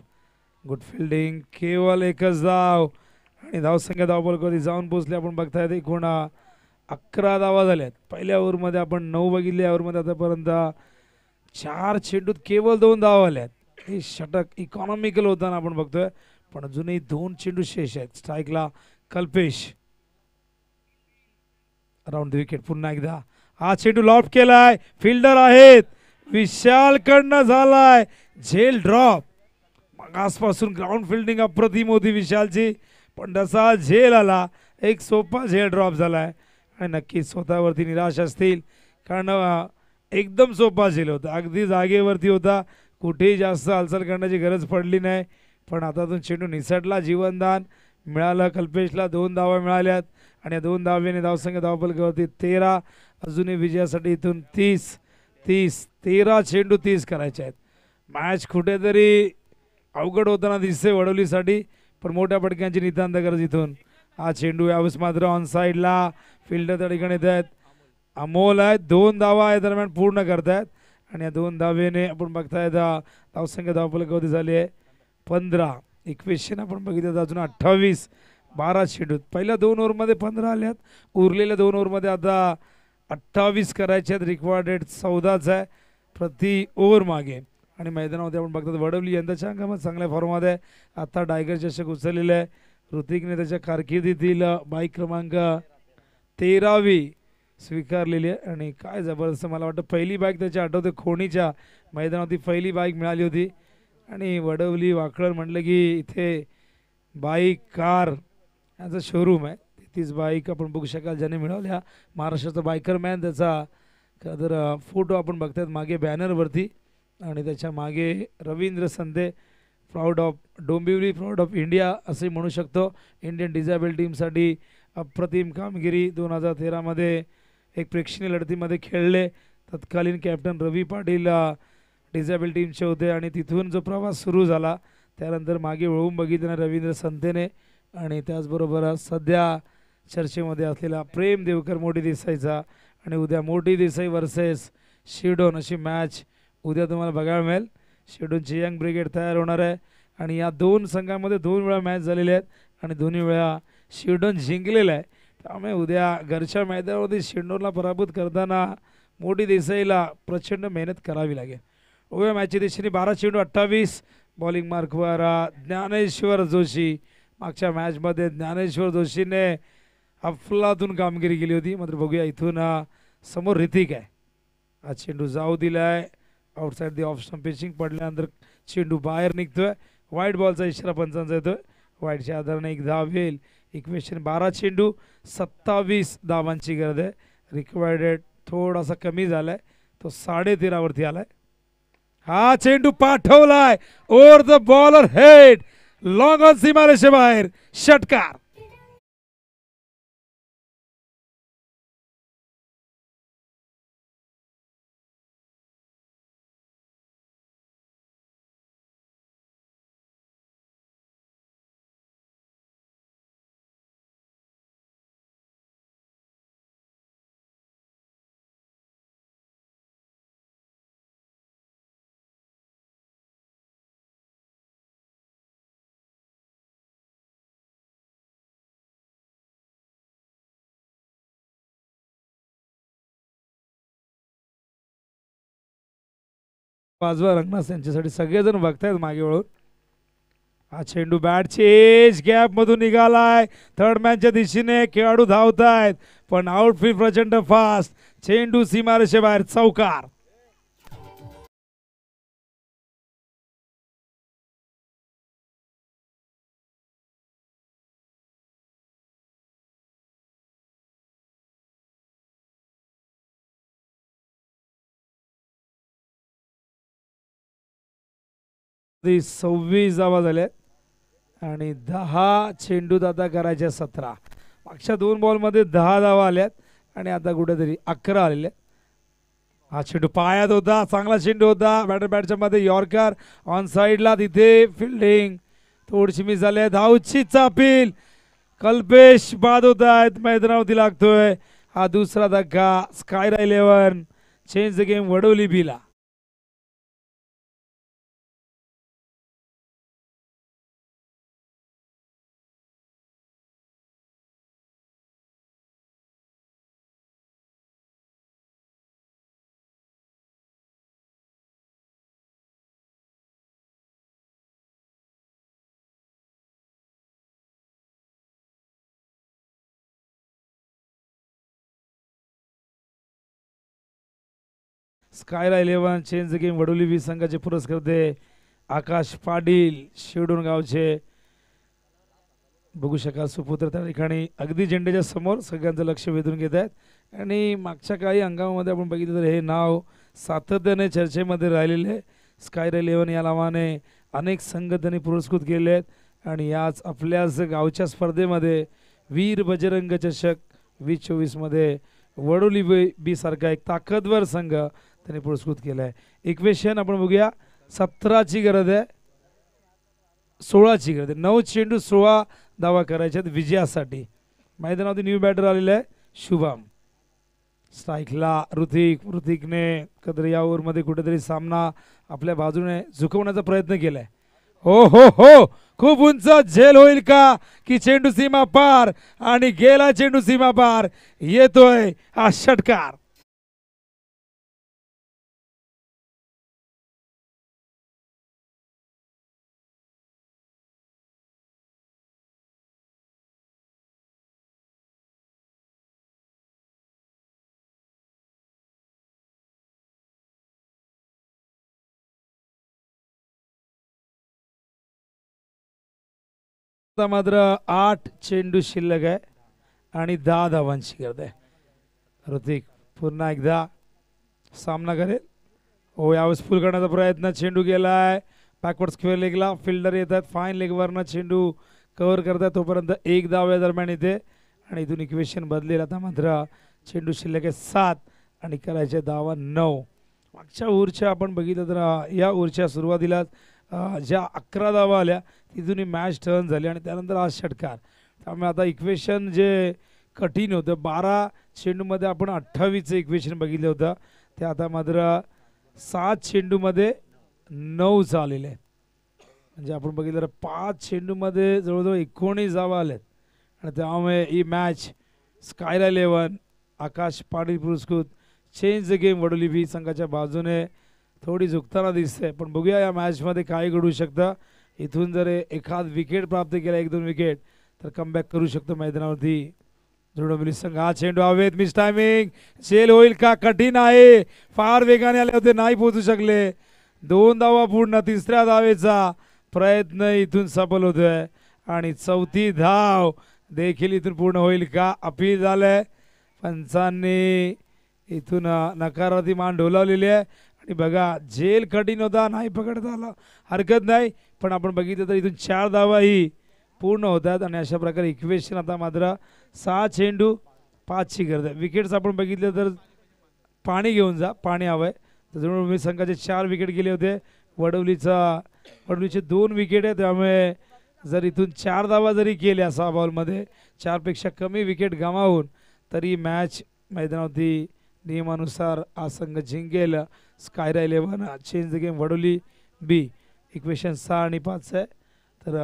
गुड फिल्डिंग, केवळ एकच धाव आणि धावसंख्या धावफलकावरती जाऊन पोहोचले. आपण बघतायत एकूण 11 धावा झाल्यात. पहिल्या ओव्हरमध्ये आपण 9 बघितले, या ओव्हरमध्ये आतापर्यंत 4 चेंडूत केवळ 2 धावा आल्यात. हे षटक इकॉनॉमिकल होताना आपण बघतोय, पण अजूनही 2 चेंडू शेष आहेत. स्ट्राईकला कल्पेश, अराउंड द विकेट. पुन्हा एकदा हा चेंडू लॉफ्ट केलाय, फिल्डर आहेत. विशाल कडनं झालाय झेल ड्रॉप. आसपासून ग्राउंड फिल्डिंग अप्रतिम होती विशालची, पण तसा झेल आला, एक सोपा झेल ड्रॉप झालाय. आणि नक्कीच स्वतःवरती निराश असतील, कारण एकदम सोपा झेल होता, अगदी जागेवरती होता, कुठेही जास्त हालचाल करण्याची गरज पडली नाही. पण हातातून चेंडू निसटला, जीवनदान मिळालं. कल्पेशला 2 धावा मिळाल्यात आणि या 2 धावेने धावसंख्या धावफलकावरती 13. अजूनही विजयासाठी इथून 13 चेंडू 30 करायचे आहेत. मॅच कुठेतरी अवघड होताना दिसते वडवलीसाठी, पण मोठ्या फटक्यांची नितांत गरज इथून. हा चेंडू यावेळेस मात्र ऑन साईडला फिल्डर त्या ठिकाणी येत आहेत. अमोल आहेत, 2 धावा या दरम्यान पूर्ण करतायत आणि या 2 धावेने आपण बघतायत धावसंख्या धावफलकावरती झाली आहे 15. 21 आपण बघितलं, अजून 28. 12 चेंडूत पहिल्या 2 ओव्हरमध्ये 15 आल्यात, उरलेल्या 2 ओव्हरमध्ये आता 28 करायचे आहेत. रिक्वायर्ड रेट 14च आहे प्रति ओव्हर मागे. आणि मैदानामध्ये आपण बघतात वडवली यंदाच्या अंगामध्ये चांगल्या फॉर्ममध्ये आता टायगर चषक उचललेलं आहे. ऋतिकने त्याच्या कारकिर्दीतील बाईक क्रमांक 13वी स्वीकारलेली आहे आणि काय जबरदस्त. मला वाटतं पहिली बाईक त्याची आठवते, खोणीच्या मैदानावरती पहिली बाईक मिळाली होती. आणि वडवली वाकळण म्हटलं की इथे बाईक कार याचं शोरूम आहे. तीच बाईक आपण बघू शकाल ज्याने मिळवल्या. महाराष्ट्राचा बायकर मॅन, त्याचा खरं फोटो आपण बघतायत मागे बॅनरवरती. आणि त्याच्या मागे Ravindra Sandhe, proud of Dombivli, proud of India असे म्हणू शकतो. इंडियन डिझेबल टीमसाठी अप्रतिम कामगिरी 2013मध्ये एक प्रेक्षणीय लढतीमध्ये खेळले. तत्कालीन कॅप्टन रवी पाटील डिझेबल टीमचे होते आणि तिथून जो प्रवास सुरू झाला त्यानंतर मागे वळून बघितलं रवींद्र संतेने. आणि त्याचबरोबर सध्या चर्चेमध्ये असलेला प्रेम देवकर मोठी देसाईचा. आणि उद्या मोठी देसाई वर्सेस शिवडोन अशी मॅच उद्या तुम्हाला बघायला मिळेल. शिवडोनची यंग ब्रिगेड तयार होणार आहे आणि या 2 संघामध्ये 2 वेळा मॅच झालेल्या आहेत आणि दोन्ही वेळा शिवडोन जिंकलेला आहे. त्यामुळे उद्या घरच्या मैदानावरती शिवडोनला पराभूत करताना मोठी देसाईला प्रचंड मेहनत करावी लागेल. उभ्या मॅचच्या दिशेने 12 चेंडू 28. बॉलिंग मार्कवर ज्ञानेश्वर जोशी. मागच्या मॅचमध्ये ज्ञानेश्वर जोशीने अफलातून कामगिरी केली होती. मात्र बघूया इथून समोर ऋतिक आहे. हा चेंडू जाऊ दिलाय outside the off stump. Pitching पडल्यानंतर चेंडू बाहेर निघतोय. वाईट बॉलचा इशारा पंचांचा येतोय. वाईटच्या आधाराने 1 धाव येईल. इक्वेशन 12 चेंडू 27 धावांची गरज आहे. रिक्वायर्ड रेट थोडासा कमी झालाय, तो 13.5 वरती आलाय. हा चेंडू पाठवलाय over the bowler head, long on सीमारेषे बाहेर, षटकार. वाजवा रंगनाथ यांच्यासाठी सगळेजण बघतायत मागे वळून. हा चेंडू बॅटची एज गॅप मधून निघालाय. थर्ड मॅनच्या दिशेने खेळाडू धावतायत पण आउटफील्ड प्रचंड फास्ट. चेंडू सीमारेषे बाहेर, चौकार. ती 26 धावा झाल्यात आणि 10 चेंडूत आता करायच्या 17. मागच्या 2 बॉलमध्ये 10 धावा आल्यात आणि आता कुठेतरी 11 आलेल्या. हा चेंडू पायात होता, चांगला चेंडू होता. बॅटच्या मध्ये यॉर्कर ऑन साईडला, तिथे फिल्डिंग थोडीशी मिस झाली. धावची चापील कल्पेश बाद होत आहेत, मैदानावरती लागतोय हा दुसरा धक्का. स्कायरा 11 चेंज द गेम वडोली बीला. स्कायरा 11 चेंज द गेम वडोली बी संघाचे पुरस्कर्ते आकाश पाटील शिवडोन गावचे. बघू शकाल सुपुत्र त्या ठिकाणी अगदी झेंड्याच्या समोर सगळ्यांचं लक्ष वेधून घेत आहेत आणि मागच्या काही अंगामध्ये आपण बघितलं तर हे नाव सातत्याने चर्चेमध्ये राहिलेले. स्कायरा 11 या नावाने अनेक संघ त्यांनी पुरस्कृत केले आहेत आणि याच आपल्याच गावच्या स्पर्धेमध्ये वीर बजरंग चषक 2024 मध्ये वडोली बी सारखा एक ताकदवर संघ त्यांनी पुरस्कृत केला आहे. इक्वेशन आपण बघूया. 17ची गरज आहे, 16ची गरज आहे. 9 चेंडू 16 धावा करायच्यात विजयासाठी. मैदानावरती न्यू बॅटर आलेला आहे शुभम. स्ट्राईकला ऋतिकने कदर या ओव्हरमध्ये कुठेतरी सामना आपल्या बाजूने झुकवण्याचा प्रयत्न केलाय. हो हो हो, खूप उंच झेल होईल का की चेंडू सीमा पार आणि गेला चेंडू सीमा पार. येतोय हा षटकार. मात्र 8 चेंडू शिल्लक आहे आणि 10 धावांची गरज आहे. ऋतिक पुन्हा एकदा सामना करेल. हो, यावेळेस फुल करण्याचा प्रयत्न. चेंडू गेलाय बॅकवर्ड स्क्वेअर लेगला. फिल्डर येतात फाईन लेगवरनं चेंडू कव्हर करतात. तोपर्यंत एक धाव या दरम्यान येते आणि इथून इक्वेशन बदलेल. आता मात्र चेंडू शिल्लक आहे 7 आणि करायचे धावा 9. मागच्या ओव्हरच्या आपण बघितलं तर या ओव्हरच्या सुरुवातीला ज्या 11 धावा आल्या तिथून मॅच टर्न झाली आणि त्यानंतर आज षटकार. त्यामुळे आता इक्वेशन जे कठीण होतं 12 चेंडूमध्ये आपण 28चं इक्वेशन बघितलं होतं ते आता मात्र 7 चेंडूमध्ये 9 आलेले आहे. म्हणजे आपण बघितलं तर 5 चेंडूमध्ये जवळजवळ 19 धावा आल्यात आणि त्यामुळे ही मॅच स्कायरा 11 आकाश पाटील पुरस्कृत चेंज द गेम वडोली बी संघाच्या बाजूने थोडी झुकताना दिसते. पण बघूया या मॅचमध्ये काय घडू शकतं. इथून जर एखाद विकेट प्राप्त केला 1-2 विकेट तर कमबॅक करू शकतो मैदानावरती जुडोबली संघ. हा चेंडू हवेत, मिस टायमिंग. झेल होईल का, कठीण आहे. फार वेगाने आले होते, नाही पोहोचू शकले. 2 धावा पूर्ण. 3ऱ्या धावेचा प्रयत्न इथून सफल होतोय आणि 4थी धाव देखील इथून पूर्ण होईल का. अपील झालंय पंचांनी, इथून नकारार्थी मान डोलावलेली आहे आणि बघा झेल कठीण होता, नाही पकडता आला, हरकत नाही. पण आपण बघितलं तर इथून 4 धावाही पूर्ण होतात आणि अशा प्रकारे इक्वेशन आता मात्र 6 चेंडू 5ची गरज आहे. विकेट्स आपण बघितलं तर पाणी घेऊन जा, पाणी हवं आहे. त्याच्यामुळे संघाचे 4 विकेट गेले होते. वडोलीचे 2 विकेट आहे. त्यामुळे जर इथून 4 धावा जरी केल्या 6 बॉलमध्ये 4पेक्षा कमी विकेट गमावून तरी मॅच मैदानावरती नियमानुसार हा संघ जिंकेल. स्कायरा 11 चेंज द गेम वडोली बी. इक्वेशन 6 आणि 5 आहे. तर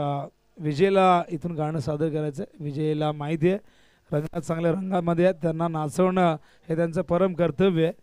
विजयला इथून गाणं सादर करायचं आहे. विजयला माहिती आहे रंगात चांगल्या रंगामध्ये आहेत, त्यांना नाचवणं हे त्यांचं परम कर्तव्य आहे.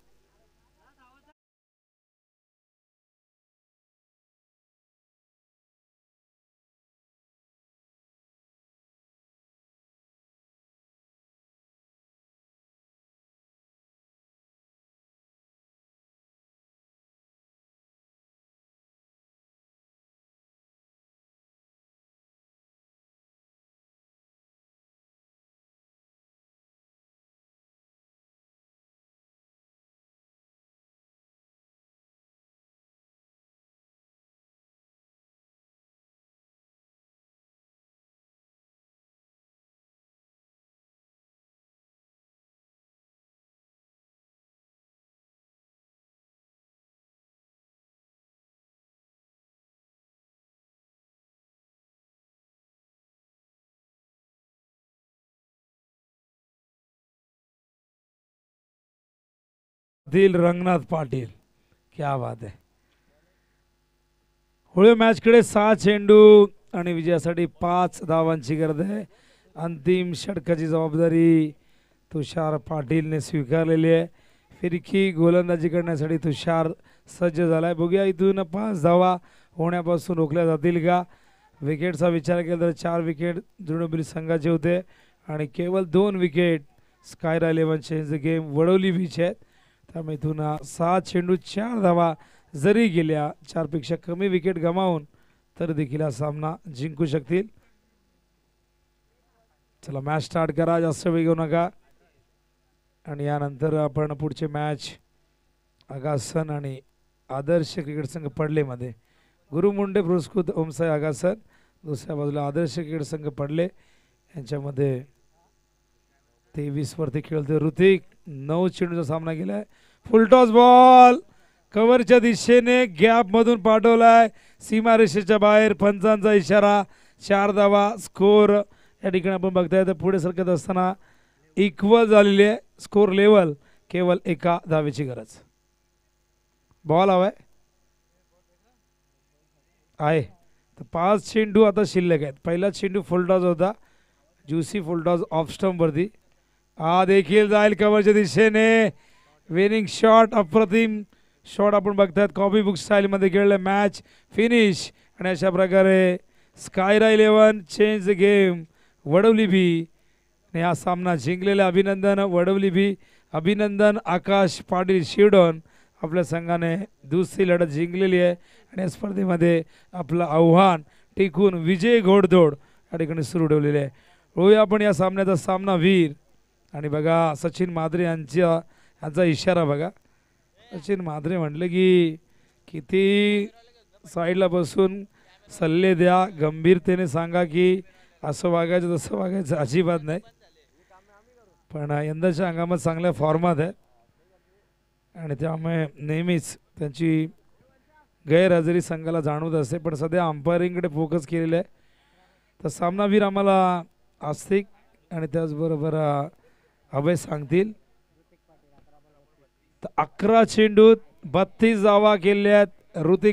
करतील रंगनाथ पाटील. क्या बात आहे. होळी मॅचकडे 6 चेंडू आणि विजयासाठी 5 धावांची गरज आहे. अंतिम षटकाची जबाबदारी तुषार पाटीलने स्वीकारलेली आहे. फिरकी गोलंदाजी करण्यासाठी तुषार सज्ज झालाय. बघूया इथून 5 धावा होण्यापासून रोखल्या जातील का. विकेटचा विचार केला तर 4 विकेट दृढबली संघाचे होते आणि केवळ 2 विकेट स्कायरा 11 चेंज गेम वडवली बीच आहेत. त्यामुळे इथून 6 चेंडू 4 धावा जरी गेल्या 4 पेक्षा कमी विकेट गमावून तर देखील हा सामना जिंकू शकतील. चला मॅच स्टार्ट करा, जास्त वेळ घेऊ नका. आणि यानंतर आपण पुढचे मॅच आगासन आणि आदर्श क्रिकेट संघ पडले मध्ये. गुरु मुंडे पुरस्कृत ओमसाई आगासन, दुसऱ्या बाजूला आदर्श क्रिकेट संघ पडले. यांच्यामध्ये 23 वरती खेळतोय ऋतिक. 9 चेंडूचा सामना केलाय. फुलटॉस बॉल कव्हरच्या दिशेने गॅप मधून पाठवलाय सीमारेषेच्या बाहेर. पंचांचा इशारा. 4 धावा स्कोर या ठिकाणी आपण बघताय. तर पुढे सरकत असताना इक्वल झालेली आहे स्कोर लेवल. केवळ 1 धावेची गरज. बॉल हवाय आहे. तर 5 चेंडू आता शिल्लक आहेत. पहिला चेंडू फुलटॉस होता. ज्युसी फुलटॉस ऑफ स्टंप वरती. हा देखील जाईल कव्हरच्या दिशेने. Winning shot. अप्रतिम शॉट आपण बघतायत. कॉपी बुक स्टाईल मध्ये खेळलं. Match finish. आणि अशा प्रकारे स्कायरा 11 चेंज गेम वडवली बी ने हा सामना जिंकलेला. अभिनंदन वडवली बी. अभिनंदन आकाश पाटील शिवडोन. आपल्या संघाने दुसरी लढत जिंकलेली आहे आणि या स्पर्धेमध्ये आपलं आव्हान टिकून विजय घोडदौड या ठिकाणी सुरू ठेवलेले आहे. होऊया आपण या सामन्याचा सामनावीर. आणि बघा सचिन माद्रे यांचा इशारा बघा. सचिन माद्रे म्हटलं की किती साईडला बसून सल्ले द्या, गंभीरतेने सांगा की असं वागायचं तसं वागायचं अजिबात नाही. पण यंदाच्या हंगामात चांगल्या फॉर्मात आहे आणि त्यामुळे नेहमीच त्यांची गैरहजेरी संघाला जाणवत असते. पण सध्या अंपायरिंगकडे फोकस केलेला आहे. तर सामनावीर आम्हाला आस्तिक आणि त्याचबरोबर अभय सांगतील. तर 11 चेंडूत 32 धावा केल्यात. ऋतिक